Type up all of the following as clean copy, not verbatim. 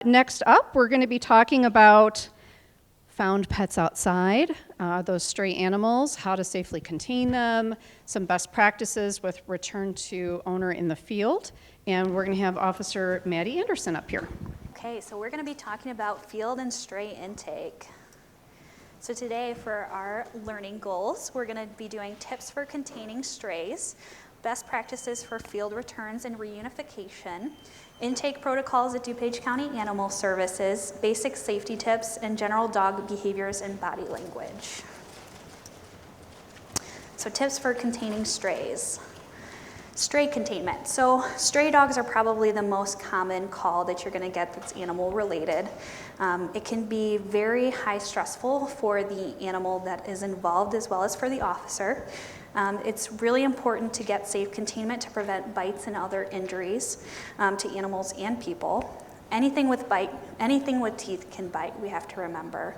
Next up, we're going to be talking about found pets outside, those stray animals, how to safely contain them, some best practices with return to owner in the field, and we're going to have Officer Maddie Anderson up here. Okay, so we're going to be talking about field and stray intake. So today for our learning goals, we're going to be doing tips for containing strays, best practices for field returns and reunification, intake protocols at DuPage County Animal Services, basic safety tips, and general dog behaviors and body language. So tips for containing strays. Stray containment. So stray dogs are probably the most common call that you're going to get that's animal related. It can be very high stressful for the animal that is involved as well as for the officer. It's really important to get safe containment to prevent bites and other injuries to animals and people. Anything with teeth can bite, we have to remember.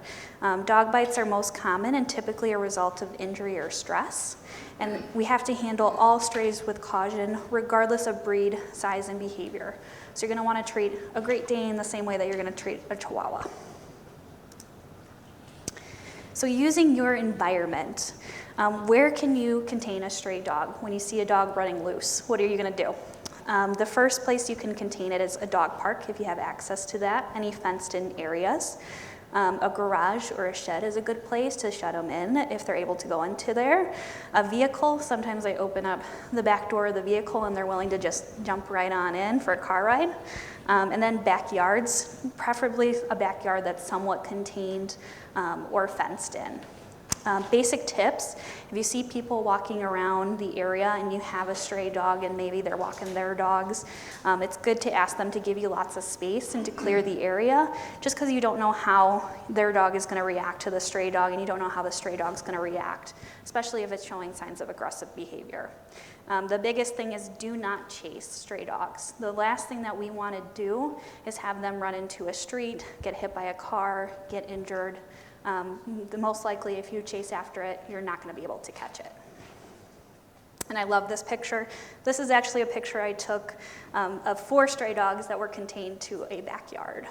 Dog bites are most common and typically a result of injury or stress. And we have to handle all strays with caution, regardless of breed, size, and behavior. So you're going to want to treat a Great Dane the same way that you're going to treat a Chihuahua. So using your environment, where can you contain a stray dog? When you see a dog running loose, what are you going to do? The first place you can contain it is a dog park if you have access to that, any fenced-in areas. A garage or a shed is a good place to shut them in if they're able to go into there. A vehicle, sometimes I open up the back door of the vehicle and they're willing to just jump right on in for a car ride. And then backyards, preferably a backyard that's somewhat contained or fenced in. Basic tips, if you see people walking around the area and you have a stray dog and maybe they're walking their dogs, it's good to ask them to give you lots of space and to clear the area, just because you don't know how their dog is going to react to the stray dog and you don't know how the stray dog's going to react, especially if it's showing signs of aggressive behavior. The biggest thing is do not chase stray dogs. The last thing that we want to do is have them run into a street, get hit by a car, get injured. The most likely, if you chase after it, you're not going to be able to catch it. And I love this picture. This is actually a picture I took of 4 stray dogs that were contained to a backyard.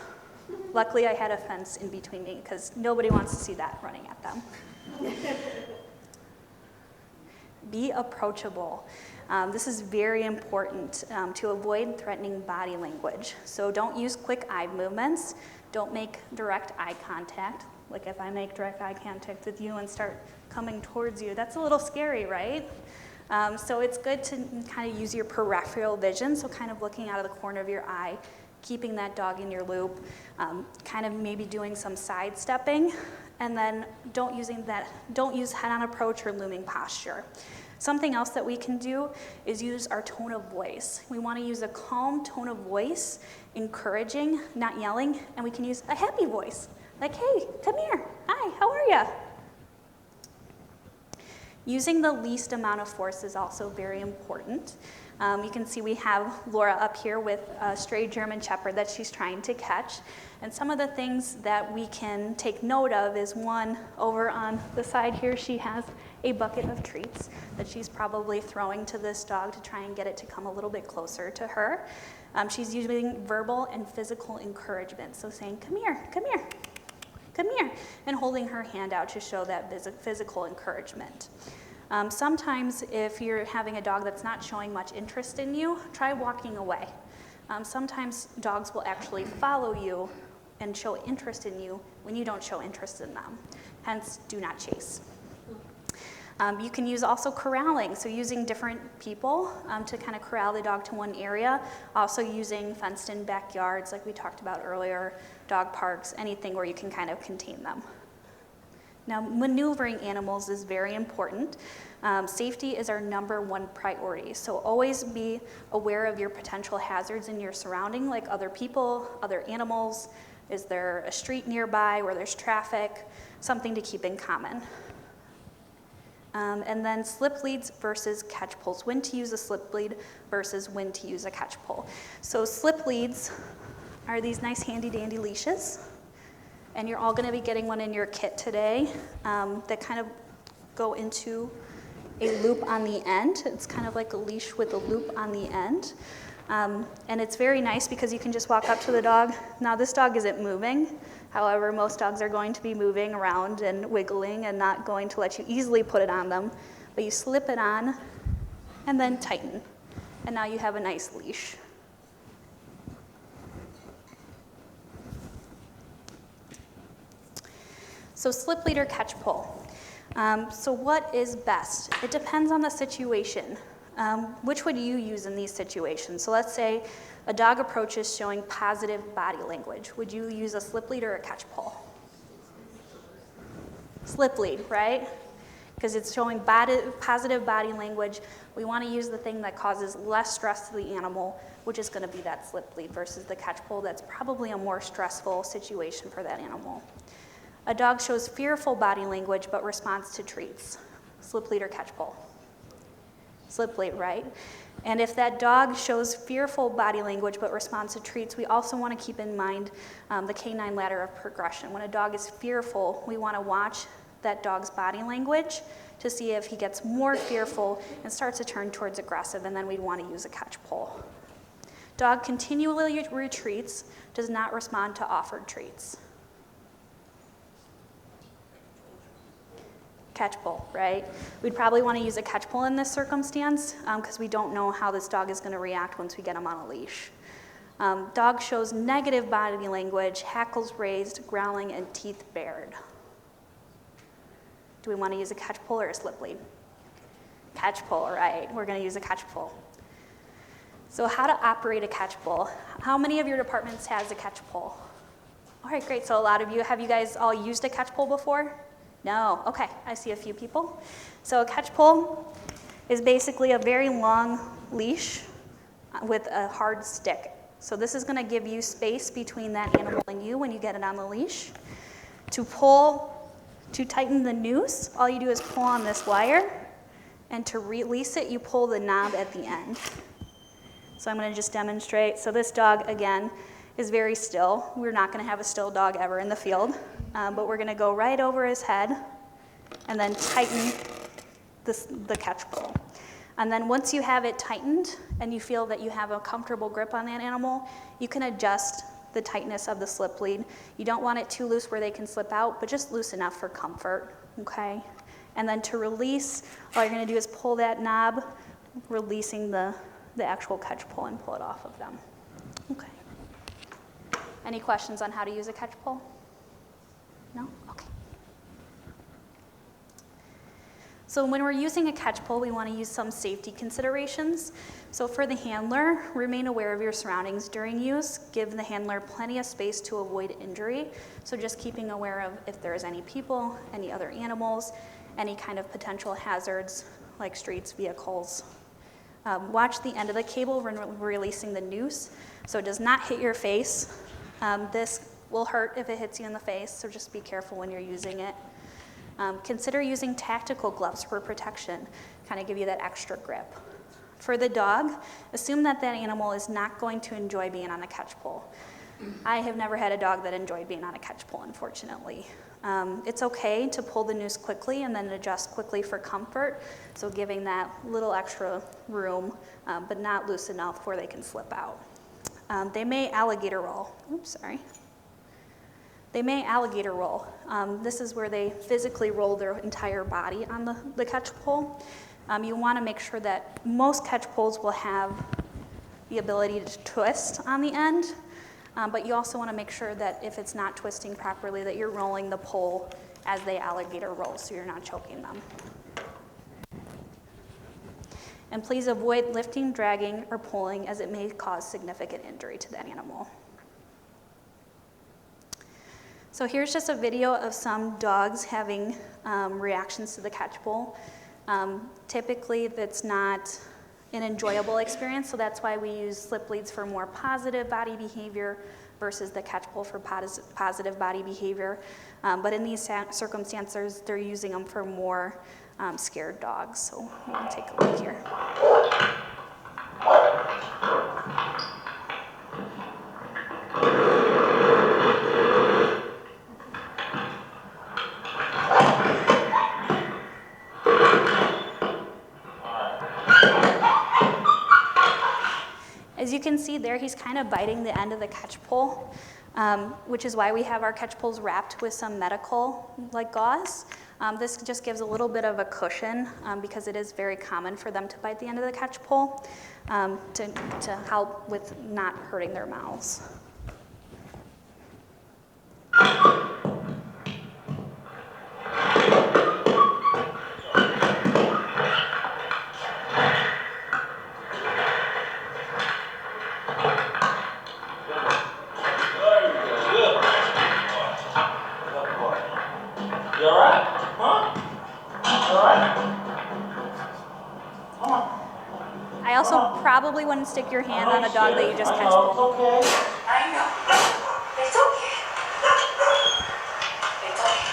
Luckily, I had a fence in between me because nobody wants to see that running at them. Be approachable. This is very important to avoid threatening body language. So don't use quick eye movements. Don't make direct eye contact. Like if I make direct eye contact with you and start coming towards you, that's a little scary, right? So it's good to kind of use your peripheral vision, so kind of looking out of the corner of your eye, keeping that dog in your loop, kind of maybe doing some sidestepping, and then don't use head-on approach or looming posture. Something else that we can do is use our tone of voice. We want to use a calm tone of voice, encouraging, not yelling, and we can use a happy voice. Like, hey, come here. Hi, how are you? Using the least amount of force is also very important. You can see we have Laura up here with a stray German Shepherd that she's trying to catch. And some of the things that we can take note of is one, over on the side here, she has a bucket of treats that she's probably throwing to this dog to try and get it to come a little bit closer to her. She's using verbal and physical encouragement. So saying, come here, come here. Come here, and holding her hand out to show that physical encouragement. Sometimes if you're having a dog that's not showing much interest in you, try walking away. Sometimes dogs will actually follow you and show interest in you when you don't show interest in them. Hence, do not chase. You can use also corralling, so using different people to kind of corral the dog to one area. Also using fenced-in backyards, like we talked about earlier, dog parks, anything where you can kind of contain them. Now, maneuvering animals is very important. Safety is our #1 priority, so always be aware of your potential hazards in your surrounding, like other people, other animals. Is there a street nearby where there's traffic? Something to keep in common. And then slip leads versus catch pulls. When to use a slip lead versus when to use a catch pull. So slip leads are these nice handy dandy leashes. And you're all going to be getting one in your kit today that kind of go into a loop on the end. It's kind of like a leash with a loop on the end. And it's very nice because you can just walk up to the dog. Now this dog isn't moving. However, most dogs are going to be moving around and wiggling and not going to let you easily put it on them. But you slip it on and then tighten. And now you have a nice leash. So slip lead or catch pull. So what is best? It depends on the situation. Which would you use in these situations? So let's say a dog approaches showing positive body language. Would you use a slip lead or a catch pull? Slip lead, right? Because it's showing positive body language. We want to use the thing that causes less stress to the animal, which is going to be that slip lead versus the catch pull. That's probably a more stressful situation for that animal. A dog shows fearful body language but responds to treats. Slip lead or catch pull? Slip lead, right? And if that dog shows fearful body language but responds to treats, we also want to keep in mind the canine ladder of progression. When a dog is fearful, we want to watch that dog's body language to see if he gets more fearful and starts to turn towards aggressive, and then we'd want to use a catch pull. Dog continually retreats, does not respond to offered treats. Catch pull, right? We'd probably want to use a catch pull in this circumstance because we don't know how this dog is going to react once we get him on a leash. Dog shows negative body language, hackles raised, growling, and teeth bared. Do we want to use a catch pull or a slip lead? Catch pull, right? We're going to use a catch pull. So how to operate a catch pull. How many of your departments has a catch pull? All right, great. So a lot of you, have you guys all used a catch pull before? No, okay, I see a few people. So a catch pull is basically a very long leash with a hard stick. So this is gonna give you space between that animal and you when you get it on the leash. To tighten the noose, all you do is pull on this wire, and to release it, you pull the knob at the end. So I'm gonna just demonstrate. So this dog, again, is very still. We're not gonna have a still dog ever in the field. But we're gonna go right over his head and then tighten the catch pull. And then once you have it tightened and you feel that you have a comfortable grip on that animal, you can adjust the tightness of the slip lead. You don't want it too loose where they can slip out, but just loose enough for comfort, okay? And then to release, all you're gonna do is pull that knob, releasing the actual catch pull, and pull it off of them. Okay. Any questions on how to use a catch pull? No? Okay. So when we're using a catch pull, we want to use some safety considerations. So for the handler, remain aware of your surroundings during use. Give the handler plenty of space to avoid injury. So just keeping aware of if there's any people, any other animals, any kind of potential hazards like streets, vehicles. Watch the end of the cable when releasing the noose so it does not hit your face. This will hurt if it hits you in the face, so just be careful when you're using it. Consider using tactical gloves for protection, kind of give you that extra grip. For the dog, assume that that animal is not going to enjoy being on a catch pull. I have never had a dog that enjoyed being on a catch pull, unfortunately. It's okay to pull the noose quickly and then adjust quickly for comfort, so giving that little extra room, but not loose enough where they can slip out. They may alligator roll. Oops, sorry. They may alligator roll. This is where they physically roll their entire body on the catch pull. You want to make sure that most catch pulls will have the ability to twist on the end, but you also want to make sure that if it's not twisting properly, that you're rolling the pole as they alligator roll, so you're not choking them. And please avoid lifting, dragging, or pulling, as it may cause significant injury to that animal. So here's just a video of some dogs having reactions to the catch pull. Typically, that's not an enjoyable experience, so that's why we use slip leads for more positive body behavior versus the catch pull for positive body behavior. But in these circumstances, they're using them for more scared dogs. So we'll take a look here. As you can there, he's kind of biting the end of the catch pole, which is why we have our catch poles wrapped with some medical like gauze. This just gives a little bit of a cushion because it is very common for them to bite the end of the catch pole to help with not hurting their mouths. I also probably wouldn't stick your hand on a dog that you just catch pulled. Okay. I know. It's okay. It's okay. It's okay.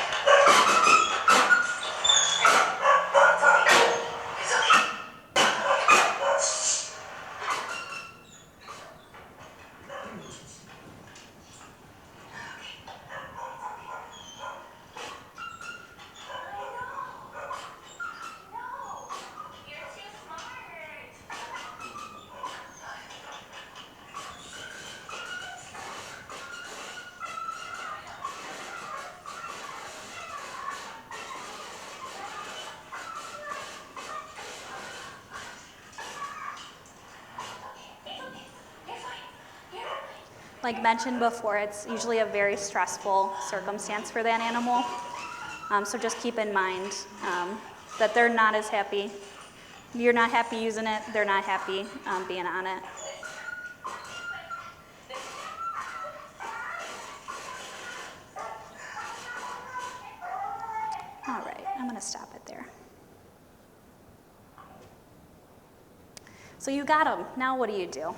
Like mentioned before, it's usually a very stressful circumstance for that animal. So just keep in mind that they're not as happy. You're not happy using it, they're not happy being on it. All right, I'm gonna stop it there. So you got them, now what do?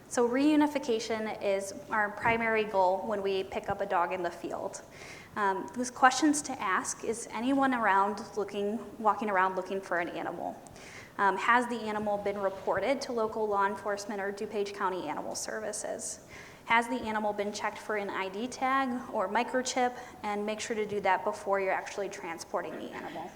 So reunification is our primary goal when we pick up a dog in the field. These questions to ask: is anyone around walking around looking for an animal? Has the animal been reported to local law enforcement or DuPage County Animal Services? Has the animal been checked for an ID tag or microchip? And make sure to do that before you're actually transporting the animal.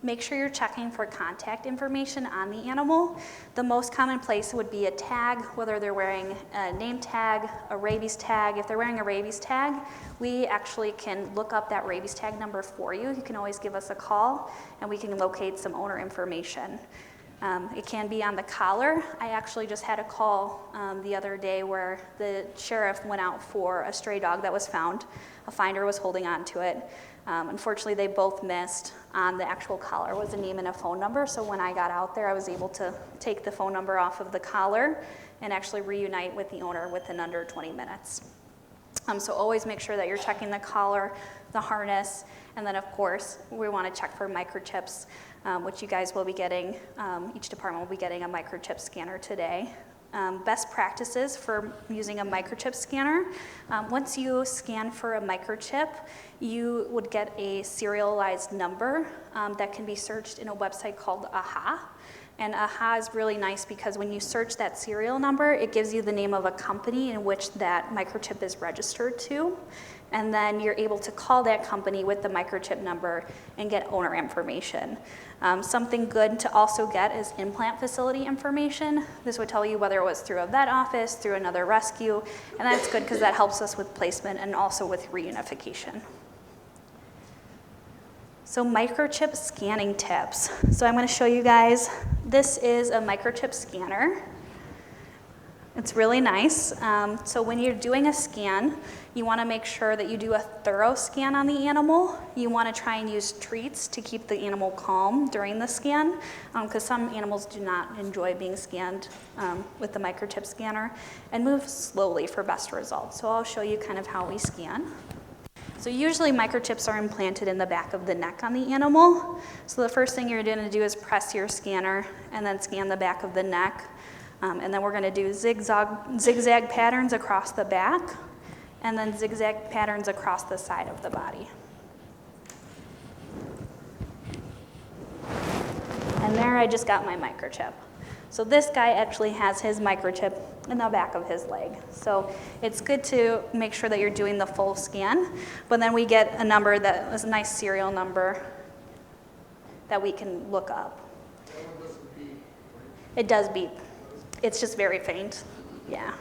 Make sure you're checking for contact information on the animal. The most common place would be a tag, whether they're wearing a name tag, a rabies tag. If they're wearing a rabies tag, we actually can look up that rabies tag number for you. You can always give us a call and we can locate some owner information. It can be on the collar. I actually just had a call the other day where the sheriff went out for a stray dog that was found. A finder was holding on to it. Unfortunately, they both missed. On the actual collar was a name and a phone number, so when I got out there, I was able to take the phone number off of the collar and actually reunite with the owner within under 20 minutes. So always make sure that you're checking the collar, the harness, and then of course, we want to check for microchips, which you guys will be getting, each department will be getting a microchip scanner today. Best practices for using a microchip scanner. Once you scan for a microchip, you would get a serialized number that can be searched in a website called AHA. And AHA is really nice because when you search that serial number, it gives you the name of a company in which that microchip is registered to. And then you're able to call that company with the microchip number and get owner information. Something good to also get is implant facility information. This would tell you whether it was through a vet office, through another rescue, and that's good because that helps us with placement and also with reunification. So microchip scanning tips. So I'm going to show you guys, this is a microchip scanner. It's really nice. So when you're doing a scan, you want to make sure that you do a thorough scan on the animal. You want to try and use treats to keep the animal calm during the scan, because some animals do not enjoy being scanned with the microchip scanner, and move slowly for best results. So I'll show you kind of how we scan. So usually microchips are implanted in the back of the neck on the animal. So the first thing you're going to do is press your scanner and then scan the back of the neck. And then we're going to do zigzag patterns across the back and then zigzag patterns across the side of the body. And there I just got my microchip. So this guy actually has his microchip in the back of his leg. So it's good to make sure that you're doing the full scan, but then we get a number that is a nice serial number that we can look up. It does beep. It's just very faint. Yeah.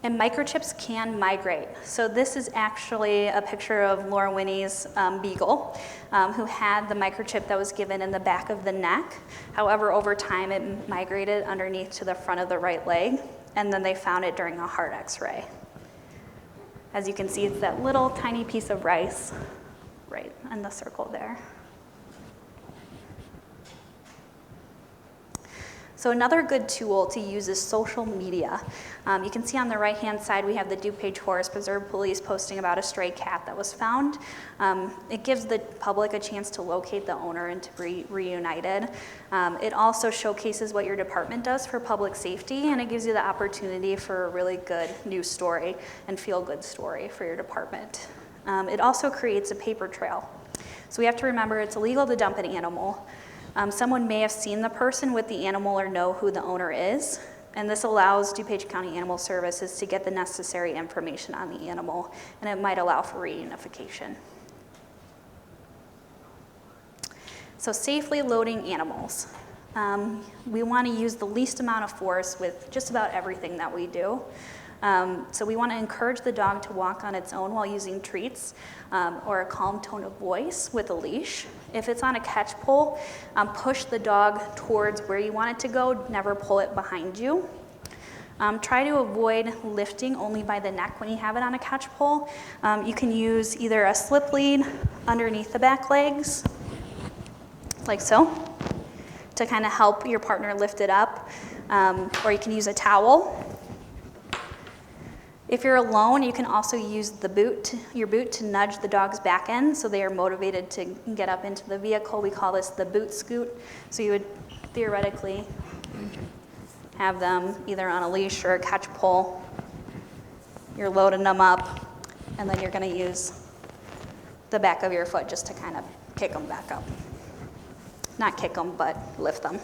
And microchips can migrate. So this is actually a picture of Laura Winnie's beagle, who had the microchip that was given in the back of the neck. However, over time, it migrated underneath to the front of the right leg, and then they found it during a heart x-ray. As you can see, it's that little tiny piece of rice right in the circle there. So another good tool to use is social media. You can see on the right-hand side, we have the DuPage Forest Preserve Police posting about a stray cat that was found. It gives the public a chance to locate the owner and to be reunited. It also showcases what your department does for public safety, and it gives you the opportunity for a really good news story and feel-good story for your department. It also creates a paper trail. So we have to remember it's illegal to dump an animal. Someone may have seen the person with the animal or know who the owner is, and this allows DuPage County Animal Services to get the necessary information on the animal, and it might allow for reunification. So safely loading animals. We want to use the least amount of force with just about everything that we do. So we want to encourage the dog to walk on its own while using treats or a calm tone of voice with a leash. If it's on a catch pole, push the dog towards where you want it to go, never pull it behind you. Try to avoid lifting only by the neck when you have it on a catch pole. You can use either a slip lead underneath the back legs, like so, to kind of help your partner lift it up, or you can use a towel. If you're alone, you can also use your boot to nudge the dog's back end so they are motivated to get up into the vehicle. We call this the boot scoot. So you would theoretically have them either on a leash or a catch pole. You're loading them up, and then you're going to use the back of your foot just to kind of kick them back up. Not kick them, but lift them.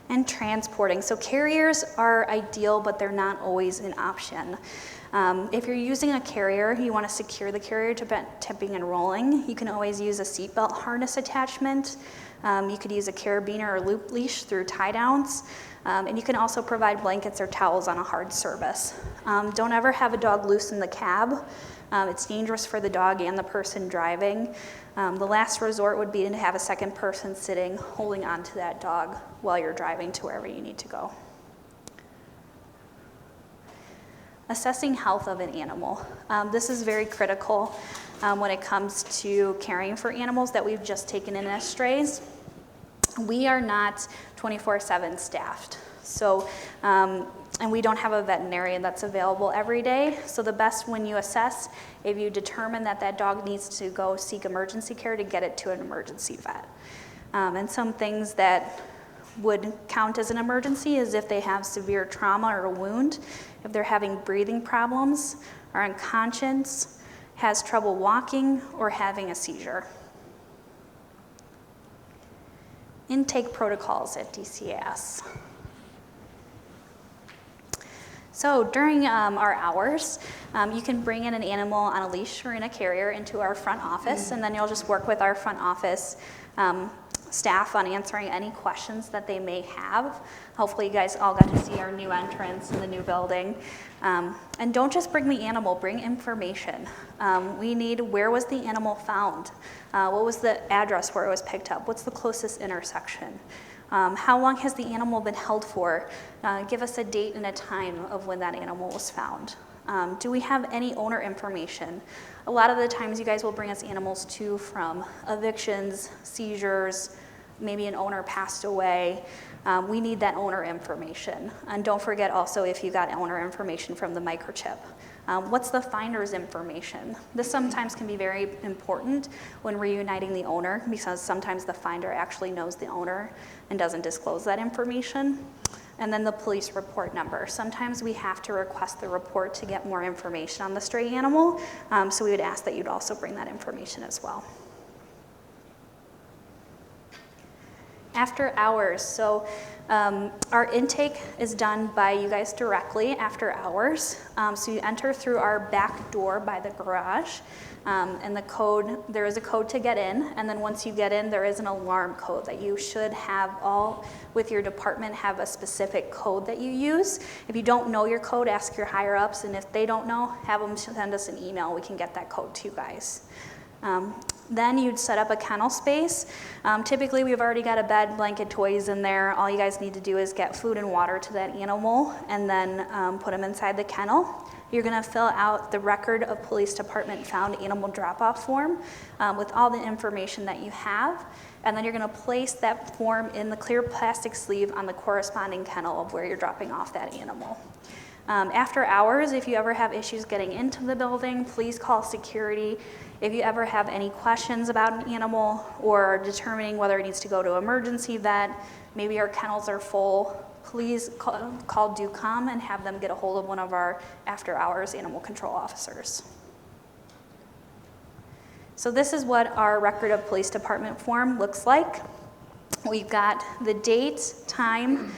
And transporting. So carriers are ideal, but they're not always an option. If you're using a carrier, you want to secure the carrier to prevent tipping and rolling. You can always use a seatbelt harness attachment. You could use a carabiner or loop leash through tie downs. And you can also provide blankets or towels on a hard service. Don't ever have a dog loose in the cab. It's dangerous for the dog and the person driving. The last resort would be to have a second person sitting, holding on to that dog while you're driving to wherever you need to go. Assessing health of an animal. This is very critical when it comes to caring for animals that we've just taken in as strays. We are not 24/7 staffed. So, and we don't have a veterinarian that's available every day. So the best when you assess, if you determine that that dog needs to go seek emergency care, to get it to an emergency vet. And some things that would count as an emergency is if they have severe trauma or a wound, if they're having breathing problems, are unconscious, has trouble walking, or having a seizure. Intake protocols at DCAS. So during our hours, you can bring in an animal on a leash or in a carrier into our front office, and then you'll just work with our front office staff on answering any questions that they may have. Hopefully you guys all got to see our new entrance in the new building. And don't just bring the animal, bring information. We need, where was the animal found? What was the address where it was picked up? What's the closest intersection? How long has the animal been held for? Give us a date and a time of when that animal was found. Do we have any owner information? A lot of the times you guys will bring us animals too from evictions, seizures, maybe an owner passed away. We need that owner information. And don't forget also if you got owner information from the microchip. What's the finder's information? This sometimes can be very important when reuniting the owner, because sometimes the finder actually knows the owner and doesn't disclose that information. And then the police report number. Sometimes we have to request the report to get more information on the stray animal, so we would ask that you'd also bring that information as well. After hours, so our intake is done by you guys directly after hours. So you enter through our back door by the garage, and there is a code to get in, and then once you get in, there is an alarm code that you should have all with your department have a specific code that you use. If you don't know your code, ask your higher ups, and if they don't know, have them send us an email. We can get that code to you guys. Then you'd set up a kennel space. Typically, we've already got a bed, blanket, toys in there. All you guys need to do is get food and water to that animal and then put them inside the kennel. You're gonna fill out the record of police department found animal drop-off form with all the information that you have. And then you're gonna place that form in the clear plastic sleeve on the corresponding kennel of where you're dropping off that animal. After hours, if you ever have issues getting into the building, please call security. If you ever have any questions about an animal or determining whether it needs to go to emergency vet, maybe our kennels are full, please call DuCom and have them get a hold of one of our after hours animal control officers. So this is what our record of police department form looks like. We've got the date, time,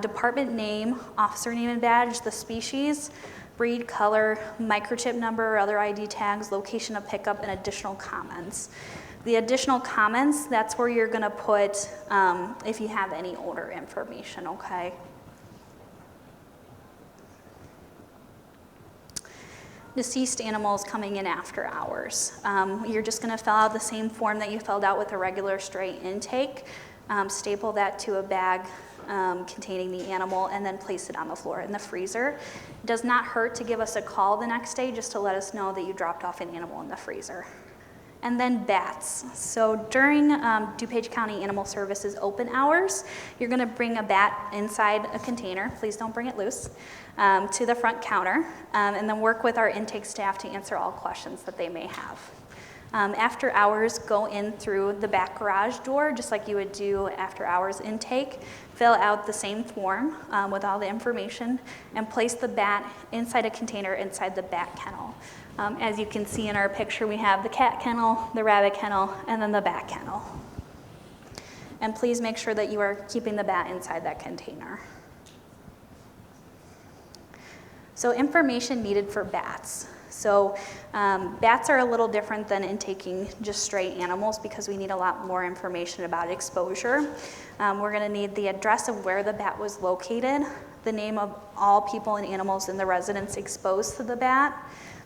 department name, officer name and badge, the species, breed, color, microchip number, other ID tags, location of pickup, and additional comments. The additional comments, that's where you're gonna put if you have any owner information, okay? Deceased animals coming in after hours. You're just gonna fill out the same form that you filled out with a regular stray intake, staple that to a bag containing the animal, and then place it on the floor in the freezer. It does not hurt to give us a call the next day just to let us know that you dropped off an animal in the freezer. And then bats. So during DuPage County Animal Services open hours, you're gonna bring a bat inside a container, please don't bring it loose, to the front counter, and then work with our intake staff to answer all questions that they may have. After hours, go in through the back garage door, just like you would do after hours intake. Fill out the same form with all the information and place the bat inside a container inside the bat kennel. As you can see in our picture, we have the cat kennel, the rabbit kennel, and then the bat kennel. And please make sure that you are keeping the bat inside that container. So information needed for bats. So bats are a little different than intaking just stray animals because we need a lot more information about exposure. We're gonna need the address of where the bat was located, the name of all people and animals in the residence exposed to the bat,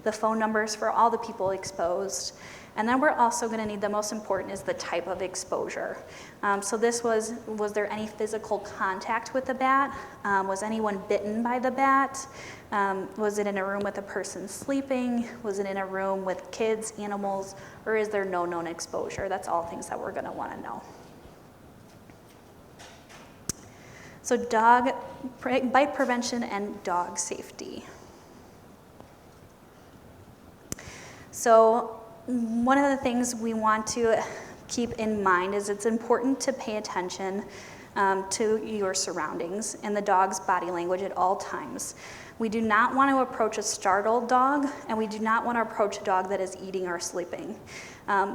the phone numbers for all the people exposed, and then we're also gonna need, the most important is the type of exposure. So this was there any physical contact with the bat? Was anyone bitten by the bat? Was it in a room with a person sleeping? Was it in a room with kids, animals, or is there no known exposure? That's all things that we're gonna wanna know. So dog bite prevention and dog safety. So one of the things we want to keep in mind is it's important to pay attention to your surroundings and the dog's body language at all times. We do not want to approach a startled dog, and we do not want to approach a dog that is eating or sleeping.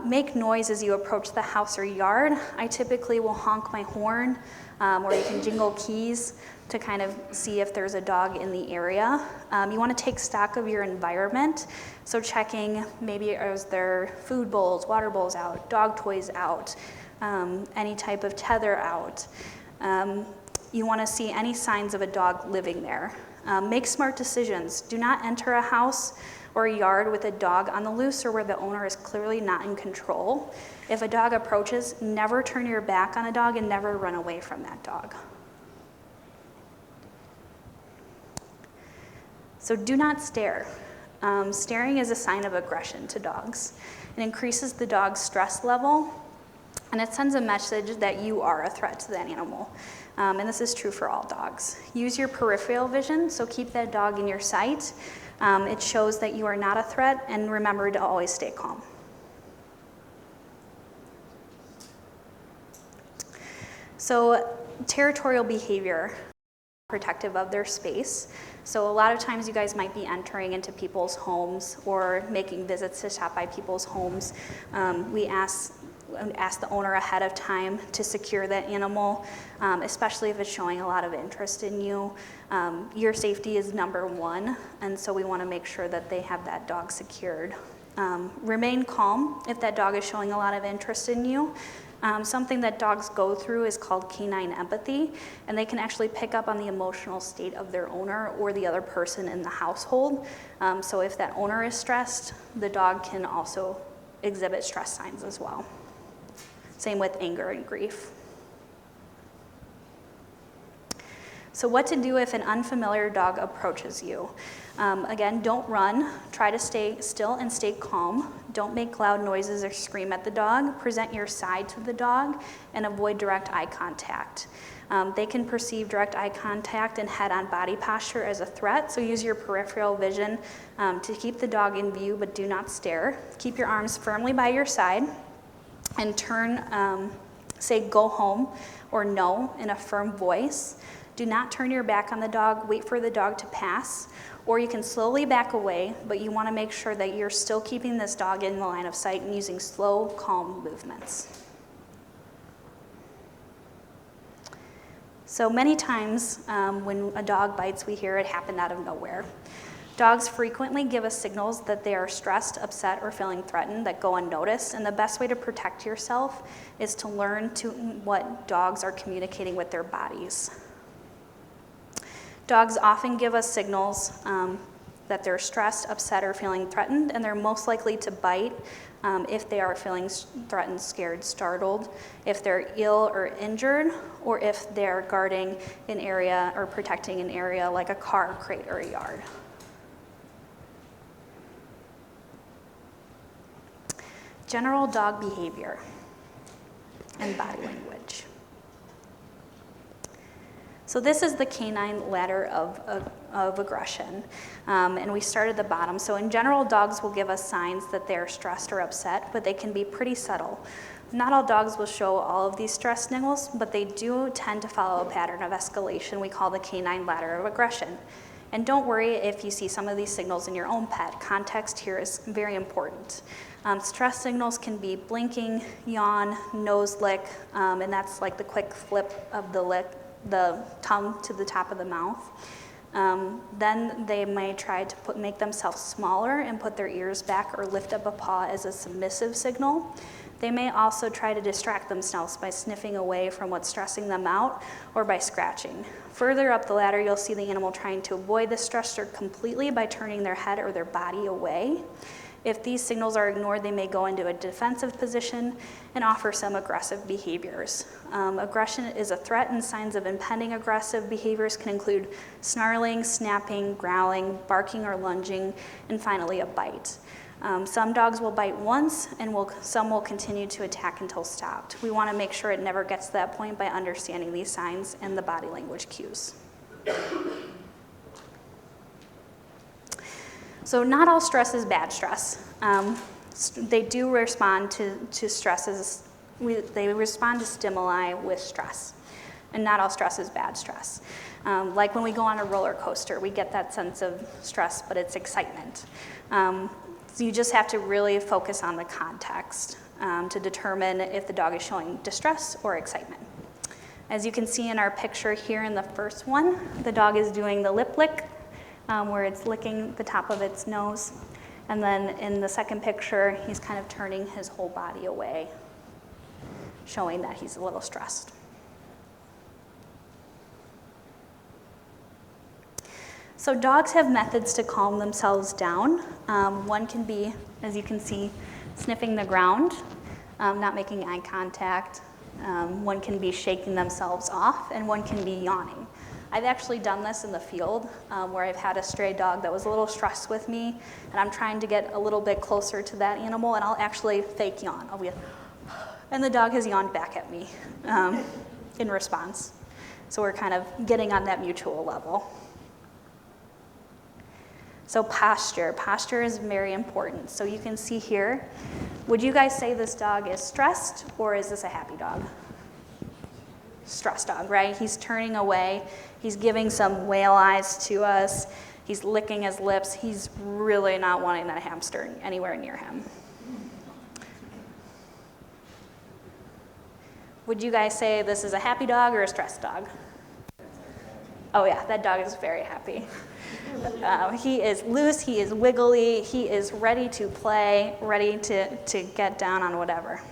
Make noise as you approach the house or yard. I typically will honk my horn, or you can jingle keys to kind of see if there's a dog in the area. You want to take stock of your environment, so checking maybe is there food bowls, water bowls out, dog toys out, any type of tether out. You want to see any signs of a dog living there. Make smart decisions. Do not enter a house or a yard with a dog on the loose or where the owner is clearly not in control. If a dog approaches, never turn your back on a dog and never run away from that dog. So do not stare. Staring is a sign of aggression to dogs. It increases the dog's stress level, and it sends a message that you are a threat to that animal. And this is true for all dogs. Use your peripheral vision, so keep that dog in your sight. It shows that you are not a threat, and remember to always stay calm. So territorial behavior, protective of their space. So a lot of times you guys might be entering into people's homes or making visits to stop by people's homes. We ask ask the owner ahead of time to secure that animal, especially if it's showing a lot of interest in you. Your safety is number one, and so we want to make sure that they have that dog secured. Remain calm if that dog is showing a lot of interest in you. Something that dogs go through is called canine empathy, and they can actually pick up on the emotional state of their owner or the other person in the household. So if that owner is stressed, the dog can also exhibit stress signs as well. Same with anger and grief. So what to do if an unfamiliar dog approaches you? Again, don't run. Try to stay still and stay calm. Don't make loud noises or scream at the dog. Present your side to the dog and avoid direct eye contact. They can perceive direct eye contact and head-on body posture as a threat, so use your peripheral vision to keep the dog in view, but do not stare. Keep your arms firmly by your side and say go home or no in a firm voice. Do not turn your back on the dog, wait for the dog to pass, or you can slowly back away, but you want to make sure that you're still keeping this dog in the line of sight and using slow, calm movements. So many times when a dog bites, we hear it happen out of nowhere. Dogs frequently give us signals that they are stressed, upset, or feeling threatened that go unnoticed, and the best way to protect yourself is to learn what dogs are communicating with their bodies. Dogs often give us signals that they're stressed, upset, or feeling threatened, and they're most likely to bite if they are feeling threatened, scared, startled, if they're ill or injured, or if they're guarding an area or protecting an area like a car, crate, or a yard. General dog behavior and body language. So this is the canine ladder of aggression, and we start at the bottom. So in general, dogs will give us signs that they're stressed or upset, but they can be pretty subtle. Not all dogs will show all of these stress signals, but they do tend to follow a pattern of escalation we call the canine ladder of aggression. And don't worry if you see some of these signals in your own pet. Context here is very important. Stress signals can be blinking, yawn, nose lick, and that's like the quick flip of the tongue to the top of the mouth. Then they may try to make themselves smaller and put their ears back or lift up a paw as a submissive signal. They may also try to distract themselves by sniffing away from what's stressing them out or by scratching. Further up the ladder, you'll see the animal trying to avoid the stressor completely by turning their head or their body away. If these signals are ignored, they may go into a defensive position and offer some aggressive behaviors. Aggression is a threat, and signs of impending aggressive behaviors can include snarling, snapping, growling, barking or lunging, and finally a bite. Some dogs will bite once, and some will continue to attack until stopped. We want to make sure it never gets to that point by understanding these signs and the body language cues. So not all stress is bad stress. They do respond to stresses. They respond to stimuli with stress. And not all stress is bad stress. Like when we go on a roller coaster, we get that sense of stress, but it's excitement. So you just have to really focus on the context to determine if the dog is showing distress or excitement. As you can see in our picture here in the first one, the dog is doing the lip lick, where it's licking the top of its nose. And then in the second picture, he's kind of turning his whole body away, showing that he's a little stressed. So dogs have methods to calm themselves down. One can be, as you can see, sniffing the ground, not making eye contact. One can be shaking themselves off, and one can be yawning. I've actually done this in the field where I've had a stray dog that was a little stressed with me, and I'm trying to get a little bit closer to that animal, and I'll actually fake yawn. And the dog has yawned back at me in response. So we're kind of getting on that mutual level. So posture. Posture is very important. So you can see here, would you guys say this dog is stressed, or is this a happy dog? Stressed dog, right? He's turning away. He's giving some whale eyes to us. He's licking his lips. He's really not wanting that hamster anywhere near him. Would you guys say this is a happy dog or a stressed dog? Oh yeah, that dog is very happy. He is loose, he is wiggly, he is ready to play, ready to get down on whatever.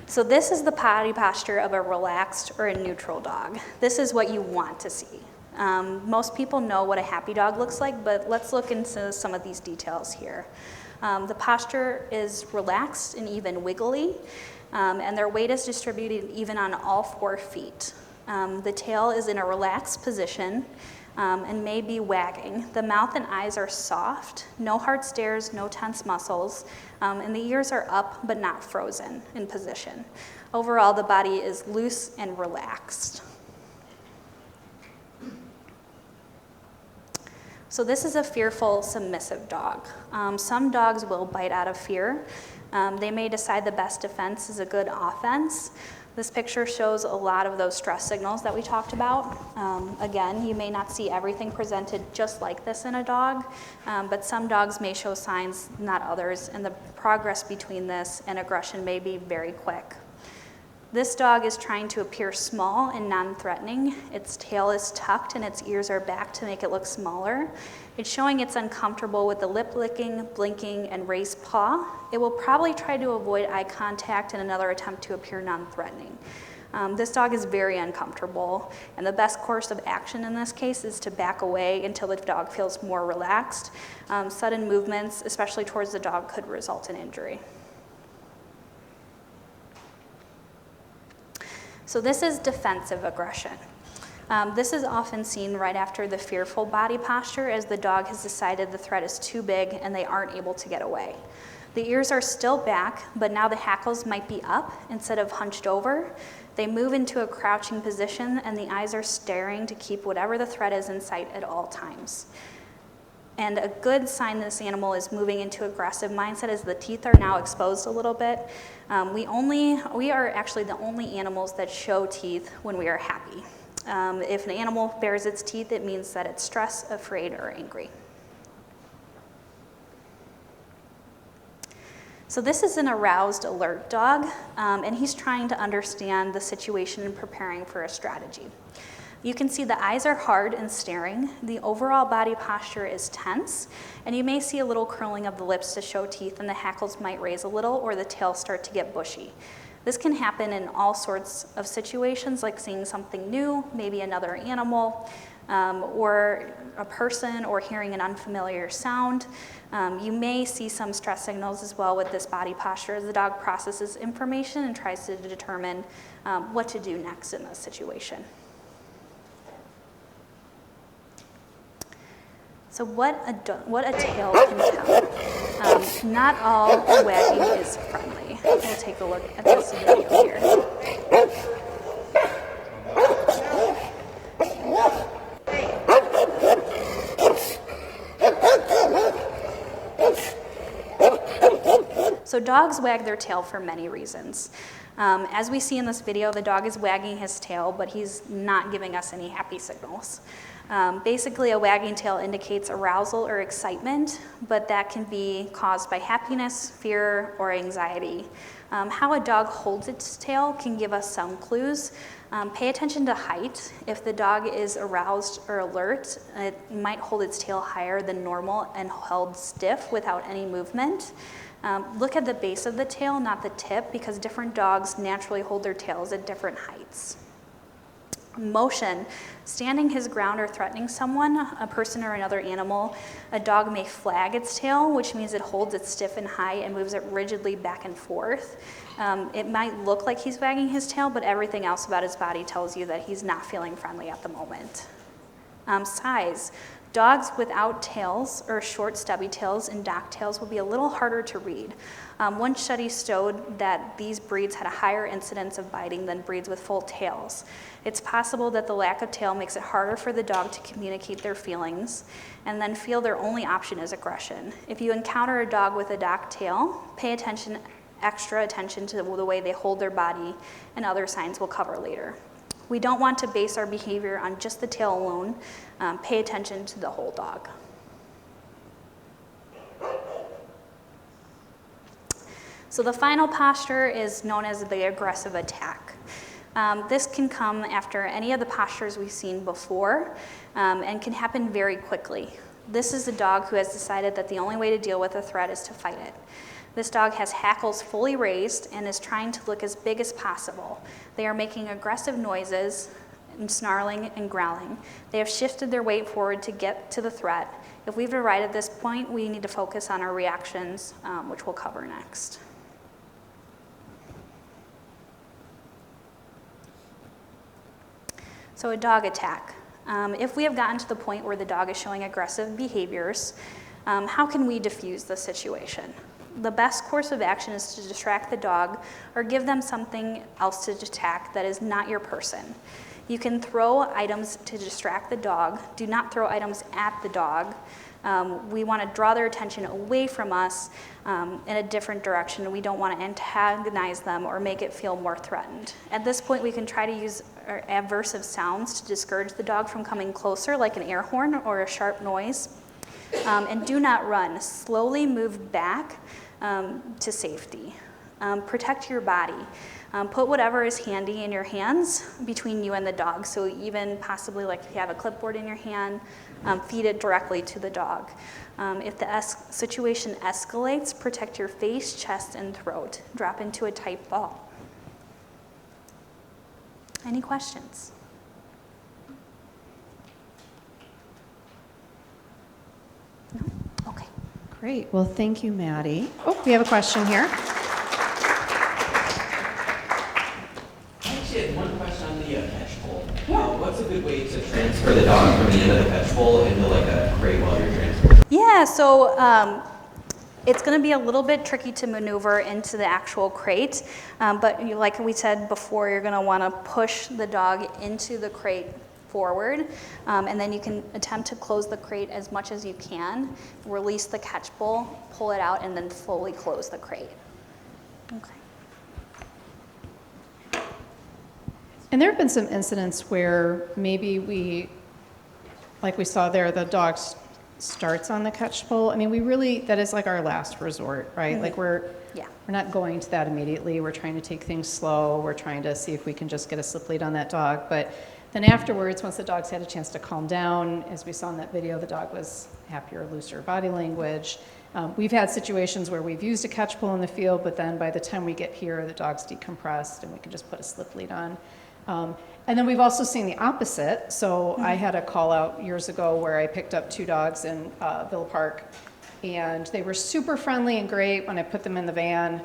So this is the body posture of a relaxed or a neutral dog. This is what you want to see. Most people know what a happy dog looks like, but let's look into some of these details here. The posture is relaxed and even wiggly, and their weight is distributed even on all 4 feet. The tail is in a relaxed position and may be wagging. The mouth and eyes are soft, no hard stares, no tense muscles, and the ears are up but not frozen in position. Overall, the body is loose and relaxed. So this is a fearful, submissive dog. Some dogs will bite out of fear. They may decide the best defense is a good offense. This picture shows a lot of those stress signals that we talked about. Again, you may not see everything presented just like this in a dog, but some dogs may show signs, not others, and the progress between this and aggression may be very quick. This dog is trying to appear small and non-threatening. Its tail is tucked and its ears are back to make it look smaller. It's showing it's uncomfortable with the lip licking, blinking, and raised paw. It will probably try to avoid eye contact in another attempt to appear non-threatening. This dog is very uncomfortable, and the best course of action in this case is to back away until the dog feels more relaxed. Sudden movements, especially towards the dog, could result in injury. So this is defensive aggression. This is often seen right after the fearful body posture as the dog has decided the threat is too big and they aren't able to get away. The ears are still back, but now the hackles might be up instead of hunched over. They move into a crouching position and the eyes are staring to keep whatever the threat is in sight at all times. And a good sign this animal is moving into aggressive mindset is the teeth are now exposed a little bit. We are actually the only animals that show teeth when we are happy. If an animal bares its teeth, it means that it's stressed, afraid, or angry. So this is an aroused, alert dog, and he's trying to understand the situation and preparing for a strategy. You can see the eyes are hard and staring. The overall body posture is tense, and you may see a little curling of the lips to show teeth, and the hackles might raise a little or the tail start to get bushy. This can happen in all sorts of situations, like seeing something new, maybe another animal, or a person, or hearing an unfamiliar sound. You may see some stress signals as well with this body posture as the dog processes information and tries to determine what to do next in this situation. So what a tail can tell. Not all wagging is friendly. We'll take a look at this video here. So dogs wag their tail for many reasons. As we see in this video, the dog is wagging his tail, but he's not giving us any happy signals. Basically, a wagging tail indicates arousal or excitement, but that can be caused by happiness, fear, or anxiety. How a dog holds its tail can give us some clues. Pay attention to height. If the dog is aroused or alert, it might hold its tail higher than normal and held stiff without any movement. Look at the base of the tail, not the tip, because different dogs naturally hold their tails at different heights. Motion, standing his ground or threatening someone, a person or another animal, a dog may flag its tail, which means it holds it stiff and high and moves it rigidly back and forth. It might look like he's wagging his tail, but everything else about his body tells you that he's not feeling friendly at the moment. Size. Dogs without tails or short stubby tails and dock tails will be a little harder to read. One study showed that these breeds had a higher incidence of biting than breeds with full tails. It's possible that the lack of tail makes it harder for the dog to communicate their feelings and then feel their only option is aggression. If you encounter a dog with a dock tail, pay extra attention to the way they hold their body, and other signs we'll cover later. We don't want to base our behavior on just the tail alone. Pay attention to the whole dog. So the final posture is known as the aggressive attack. This can come after any of the postures we've seen before and can happen very quickly. This is a dog who has decided that the only way to deal with a threat is to fight it. This dog has hackles fully raised and is trying to look as big as possible. They are making aggressive noises and snarling and growling. They have shifted their weight forward to get to the threat. If we've arrived at this point, we need to focus on our reactions, which we'll cover next. So a dog attack. If we have gotten to the point where the dog is showing aggressive behaviors, how can we diffuse the situation? The best course of action is to distract the dog or give them something else to attack that is not your person. You can throw items to distract the dog. Do not throw items at the dog. We want to draw their attention away from us in a different direction. We don't want to antagonize them or make it feel more threatened. At this point, we can try to use aversive sounds to discourage the dog from coming closer, like an air horn or a sharp noise. And do not run. Slowly move back to safety. Protect your body. Put whatever is handy in your hands between you and the dog. So even possibly like if you have a clipboard in your hand, feed it directly to the dog. If the situation escalates, protect your face, chest, and throat. Drop into a tight ball. Any questions? No? Okay. Great. Well, thank you, Maddie. Oh, we have a question here. I actually had one question on the catch pole. What's a good way to transfer the dog from the end of the catch pole into like a crate while you're transporting? Yeah, so it's going to be a little bit tricky to maneuver into the actual crate, but like we said before, you're going to want to push the dog into the crate forward, and then you can attempt to close the crate as much as you can, release the catch pole, pull it out, and then fully close the crate. Okay. And there have been some incidents where maybe like we saw there, the dog starts on the catch pole. I mean, that is like our last resort, right? Mm-hmm. Like we're not going to that immediately. We're trying to take things slow. We're trying to see if we can just get a slip lead on that dog. But then afterwards, once the dog's had a chance to calm down, as we saw in that video, the dog was happier, looser body language. We've had situations where we've used a catch pole in the field, but then by the time we get here, the dog's decompressed and we can just put a slip lead on. And then we've also seen the opposite. So I had a call out years ago where I picked up 2 dogs in Villa Park, and they were super friendly and great when I put them in the van.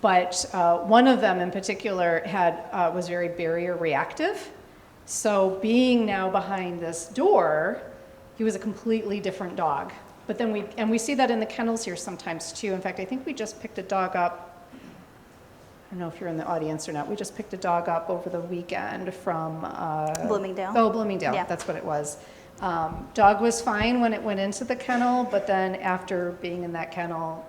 But one of them in particular was very barrier reactive. So being now behind this door, he was a completely different dog. But then we see that in the kennels here sometimes too. In fact, I think we just picked a dog up. I don't know if you're in the audience or not. We just picked a dog up over the weekend from Bloomingdale. Oh, Bloomingdale. Yeah. That's what it was. Dog was fine when it went into the kennel, but then after being in that kennel,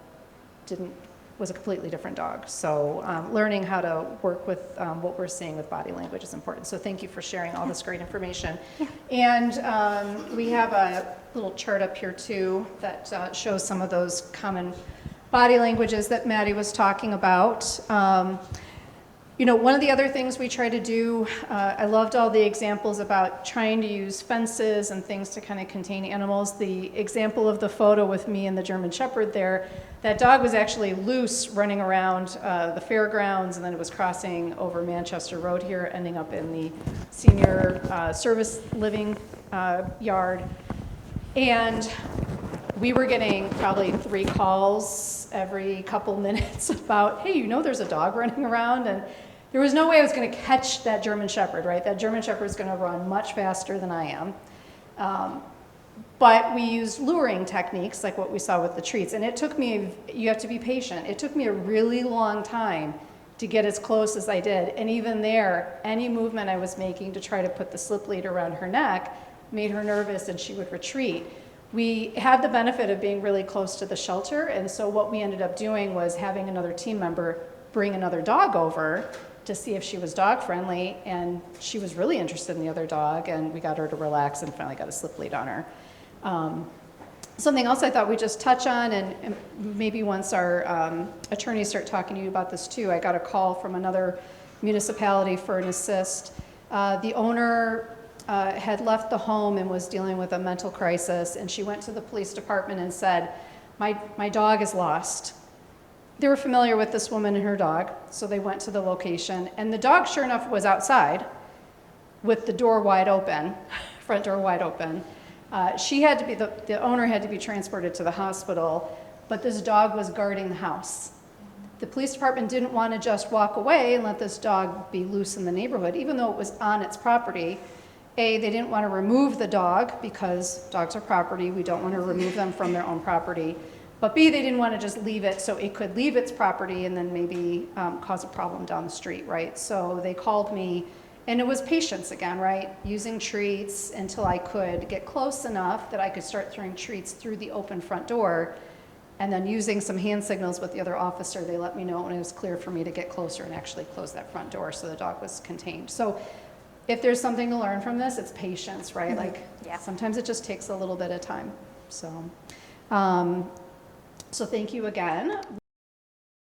was a completely different dog. So learning how to work with what we're seeing with body language is important. So thank you for sharing all this great information. Yeah. And we have a little chart up here too that shows some of those common body languages that Maddie was talking about. One of the other things we try to do, I loved all the examples about trying to use fences and things to kind of contain animals. The example of the photo with me and the German Shepherd there, that dog was actually loose running around the fairgrounds, and then it was crossing over Manchester Road here, ending up in the senior service living yard. And we were getting probably 3 calls every couple minutes about, hey, there's a dog running around. And there was no way I was going to catch that German Shepherd, right? That German Shepherd is going to run much faster than I am. But we used luring techniques like what we saw with the treats. And it took me, you have to be patient, it took me a really long time to get as close as I did. And even there, any movement I was making to try to put the slip lead around her neck made her nervous and she would retreat. We had the benefit of being really close to the shelter, and so what we ended up doing was having another team member bring another dog over to see if she was dog friendly, and she was really interested in the other dog, and we got her to relax and finally got a slip lead on her. Something else I thought we'd just touch on, and maybe once our attorneys start talking to you about this too, I got a call from another municipality for an assist. The owner had left the home and was dealing with a mental crisis, and she went to the police department and said, my dog is lost. They were familiar with this woman and her dog, so they went to the location, and the dog, sure enough, was outside with the door wide open, front door wide open. She had to be, the owner had to be transported to the hospital, but this dog was guarding the house. The police department didn't want to just walk away and let this dog be loose in the neighborhood, even though it was on its property. A, they didn't want to remove the dog because dogs are property. We don't want to remove them from their own property. But B, they didn't want to just leave it so it could leave its property and then maybe cause a problem down the street, right? So they called me, and it was patience again, right? Using treats until I could get close enough that I could start throwing treats through the open front door, and then using some hand signals with the other officer, they let me know when it was clear for me to get closer and actually close that front door so the dog was contained. So if there's something to learn from this, it's patience, right? Like sometimes it just takes a little bit of time. So, so thank you again.